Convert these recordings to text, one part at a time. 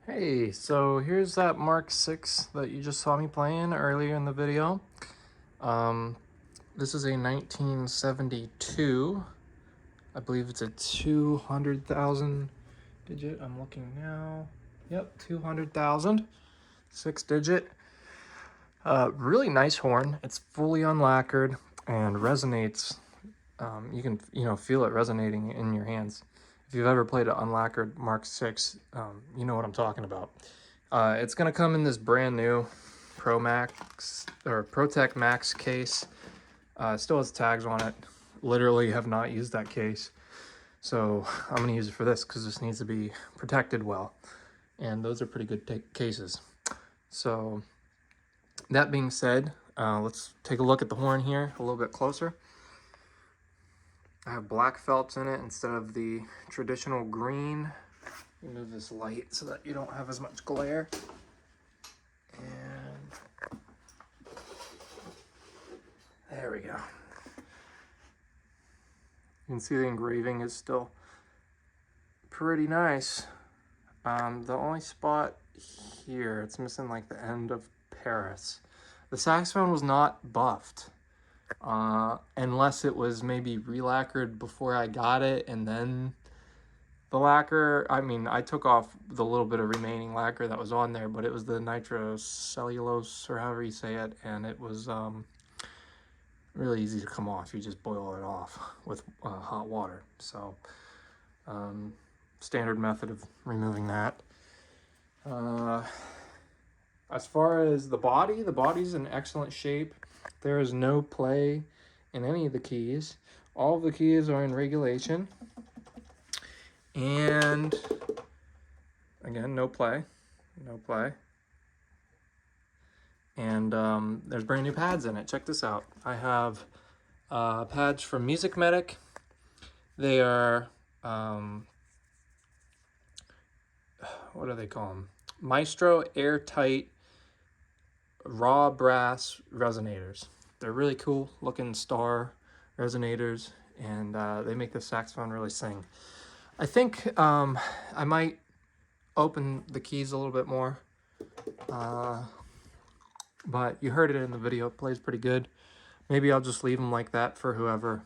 Hey, so here's that Mark 6 that you just saw me playing earlier in the video. This is a 1972. I believe it's a 200,000 digit. I'm looking now. Yep, 200,000. 6-digit. Really nice horn. It's fully unlacquered and resonates. You can feel it resonating in your hands. If you've ever played an unlacquered Mark 6, you know what I'm talking about. It's gonna come in this brand new Pro Max or ProTech Max case. Still has tags on it. Literally have not used that case, so I'm gonna use it for this because this needs to be protected well, and those are pretty good cases. So that being said, let's take a look at the horn here a little bit closer. I have black felts in it instead of the traditional green. Move this light so that you don't have as much glare. And there we go. You can see the engraving is still pretty nice. The only spot here, it's missing like the end of Paris. The saxophone was not buffed. Unless it was maybe relacquered before I got it and then the lacquer. I mean, I took off the little bit of remaining lacquer that was on there, but it was the nitrocellulose or however you say it, and it was really easy to come off. You just boil it off with hot water. So standard method of removing that. As far as the body's in excellent shape. There is no play in any of the keys. All of the keys are in regulation. And again, no play. And there's brand new pads in it. Check this out. I have pads from Music Medic. They are, what do they call them? Maestro Airtight raw brass resonators. They're really cool looking star resonators, and they make the saxophone really sing. I think I might open the keys a little bit more, but you heard it in the video. It plays pretty good. Maybe I'll just leave them like that for whoever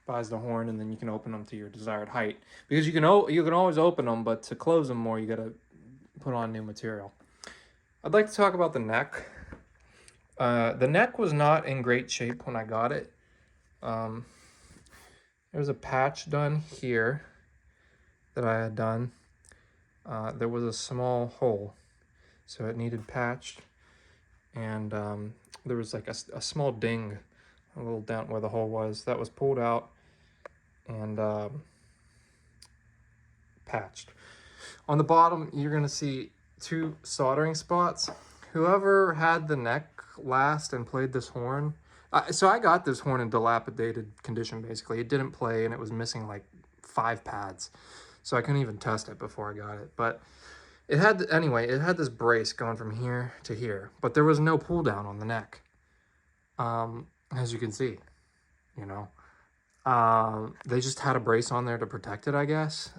buys the horn, and then you can open them to your desired height, because you can always open them, but to close them more you gotta put on new material. I'd like to talk about the neck. The neck was not in great shape when I got it. There was a patch done here that I had done. There was a small hole, so it needed patched. And there was like a small ding, a little down where the hole was. That was pulled out and patched. On the bottom, you're going to see 2 soldering spots. Whoever had the neck last and played this horn, so I got this horn in dilapidated condition, basically. It didn't play, and it was missing like 5 pads, so I couldn't even test it before I got it. But it had, anyway, it had this brace going from here to here, but there was no pull down on the neck, as you can see, you know. They just had a brace on there to protect it, I guess.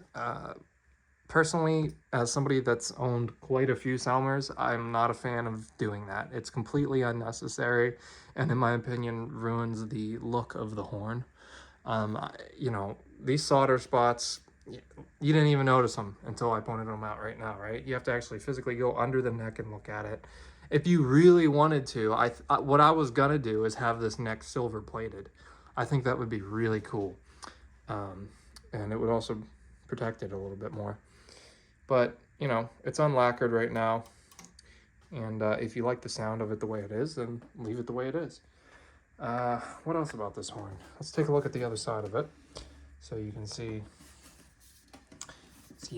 Personally, as somebody that's owned quite a few Selmers, I'm not a fan of doing that. It's completely unnecessary, and in my opinion, ruins the look of the horn. You know, these solder spots, you didn't even notice them until I pointed them out right now, right? You have to actually physically go under the neck and look at it. If you really wanted to, what I was gonna do is have this neck silver plated. I think that would be really cool. And it would also protect it a little bit more. But, you know, it's unlacquered right now. And if you like the sound of it the way it is, then leave it the way it is. What else about this horn? Let's take a look at the other side of it so you can see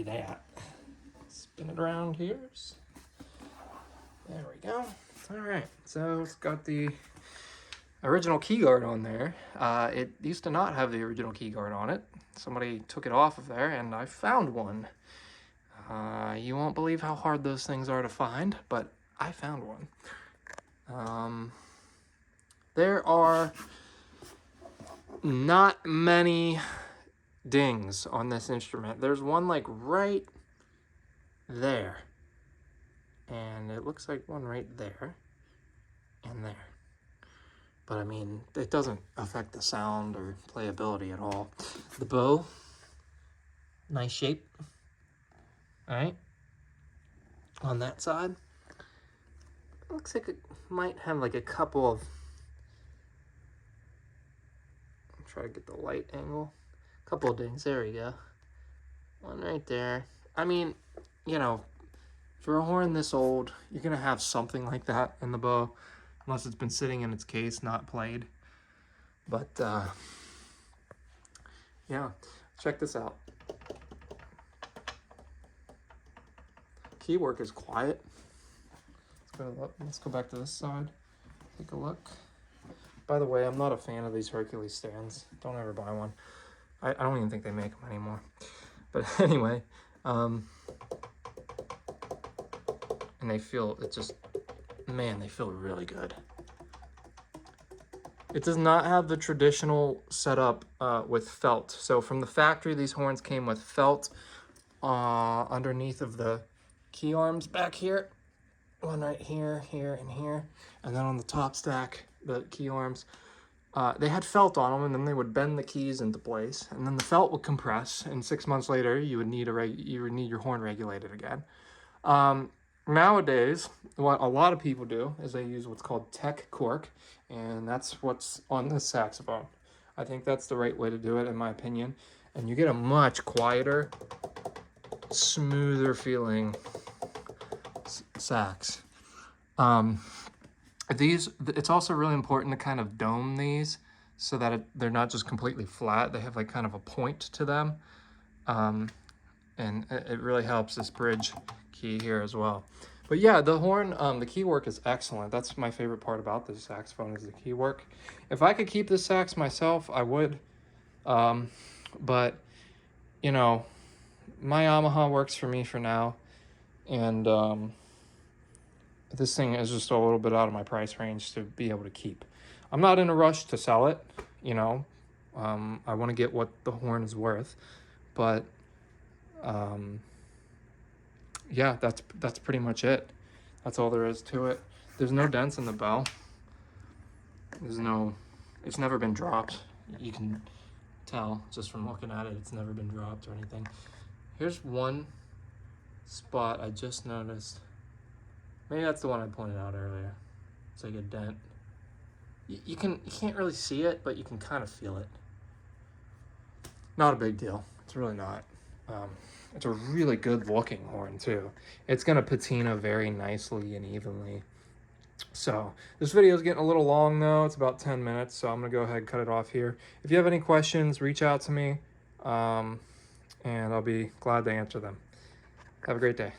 that. Spin it around here. There we go. All right, so it's got the original key guard on there. It used to not have the original key guard on it. Somebody took it off of there, and I found one. You won't believe how hard those things are to find, but I found one. There are not many dings on this instrument. There's one like right there, and it looks like one right there and there. But I mean, it doesn't affect the sound or playability at all. The bow, nice shape. All right, on that side, looks like it might have like a couple of, I'll try to get the light angle, a couple of dings, there we go. One right there. I mean, you know, for a horn this old, you're gonna have something like that in the bow, unless it's been sitting in its case, not played. But yeah, check this out. Key work is quiet. Let's go back to this side. Take a look. By the way, I'm not a fan of these Hercules stands. Don't ever buy one. I don't even think they make them anymore. But anyway, and they feel, man, they feel really good. It does not have the traditional setup with felt. So from the factory, these horns came with felt underneath of the key arms back here. One right here, here, and here. And then on the top stack, the key arms, they had felt on them, and then they would bend the keys into place, and then the felt would compress, and 6 months later, you would need your horn regulated again. Nowadays, what a lot of people do is they use what's called tech cork, and that's what's on this saxophone. I think that's the right way to do it, in my opinion, and you get a much quieter, smoother feeling sax. It's also really important to kind of dome these so that they're not just completely flat. They have like kind of a point to them, and it really helps this bridge key here as well. But yeah, the horn, the key work is excellent. That's my favorite part about this saxophone, is the key work. If I could keep this sax myself, I would. But you know, my Yamaha works for me for now, and this thing is just a little bit out of my price range to be able to keep. I'm not in a rush to sell it, you know. I want to get what the horn is worth, but yeah, that's pretty much it. That's all there is to it. There's no dents in the bell. It's never been dropped. You can tell just from looking at it, it's never been dropped or anything. Here's one spot I just noticed. Maybe that's the one I pointed out earlier. It's like a dent. You can't really see it, but you can kind of feel it. Not a big deal. It's really not. It's a really good looking horn too. It's gonna patina very nicely and evenly. So this video is getting a little long though. It's about 10 minutes, so I'm gonna go ahead and cut it off here. If you have any questions, reach out to me, and I'll be glad to answer them. Have a great day.